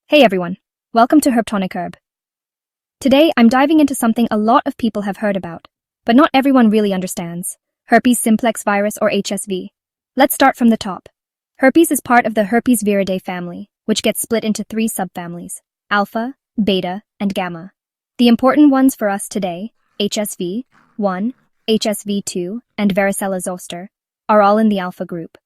Hey everyone, welcome to Herptonicherb. Today I'm diving into something a lot of people have heard about, but not everyone really understands: Herpes Simplex Virus or HSV. Let's start from the top. Herpes is part of the Herpes viridae family, which gets split into three subfamilies: alpha, beta, and gamma. The important ones for us today, HSV-1, HSV-2, and varicella zoster, are all in the alpha group.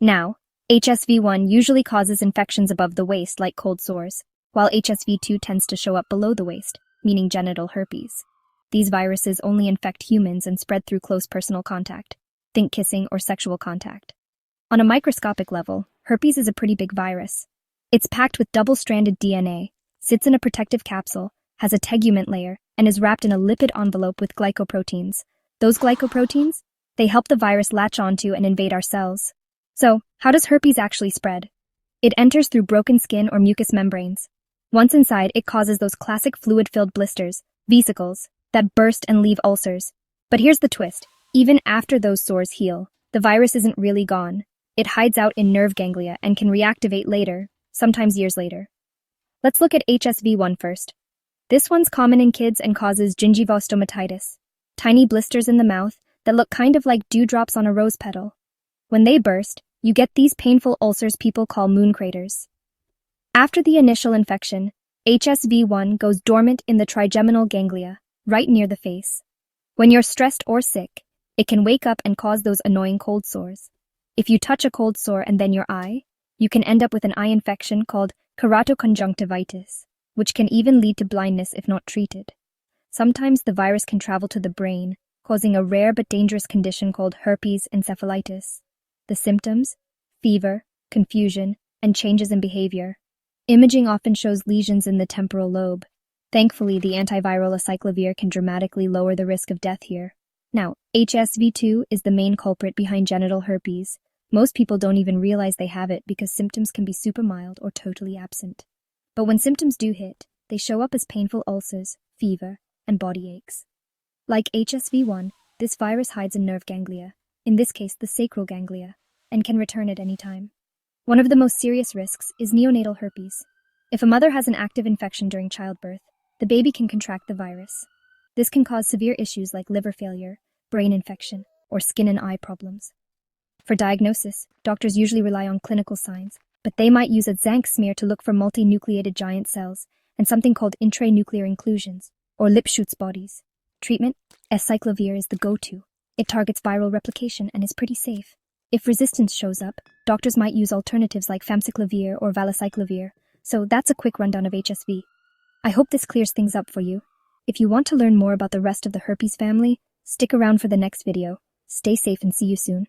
Now, HSV-1 usually causes infections above the waist like cold sores, while HSV-2 tends to show up below the waist, meaning genital herpes. These viruses only infect humans and spread through close personal contact. Think kissing or sexual contact. On a microscopic level, herpes is a pretty big virus. It's packed with double-stranded DNA, sits in a protective capsule, has a tegument layer, and is wrapped in a lipid envelope with glycoproteins. Those glycoproteins? They help the virus latch onto and invade our cells. So, how does herpes actually spread? It enters through broken skin or mucous membranes. Once inside, it causes those classic fluid-filled blisters, vesicles, that burst and leave ulcers. But here's the twist. Even after those sores heal, the virus isn't really gone. It hides out in nerve ganglia and can reactivate later, sometimes years later. Let's look at HSV-1 first. This one's common in kids and causes gingivostomatitis, tiny blisters in the mouth that look kind of like dewdrops on a rose petal. When they burst, you get these painful ulcers people call moon craters. After the initial infection, HSV-1 goes dormant in the trigeminal ganglia, right near the face. When you're stressed or sick, it can wake up and cause those annoying cold sores. If you touch a cold sore and then your eye, you can end up with an eye infection called keratoconjunctivitis, which can even lead to blindness if not treated. Sometimes the virus can travel to the brain, causing a rare but dangerous condition called herpes encephalitis. The symptoms: fever, confusion, and changes in behavior. Imaging often shows lesions in the temporal lobe. Thankfully, the antiviral Acyclovir can dramatically lower the risk of death here. Now, HSV-2 is the main culprit behind genital herpes. Most people don't even realize they have it because symptoms can be super mild or totally absent. But when symptoms do hit, they show up as painful ulcers, fever, and body aches. Like HSV-1, this virus hides in nerve ganglia, in this case the sacral ganglia, and can return at any time. One of the most serious risks is neonatal herpes. If a mother has an active infection during childbirth, the baby can contract the virus. This can cause severe issues like liver failure, brain infection, or skin and eye problems. For diagnosis, doctors usually rely on clinical signs, but they might use a Tzanck smear to look for multinucleated giant cells and something called intranuclear inclusions, or Lipschutz bodies. Treatment: Acyclovir is the go-to. It targets viral replication and is pretty safe. If resistance shows up, doctors might use alternatives like famciclovir or valacyclovir. So that's a quick rundown of HSV. I hope this clears things up for you. If you want to learn more about the rest of the herpes family, stick around for the next video. Stay safe and see you soon.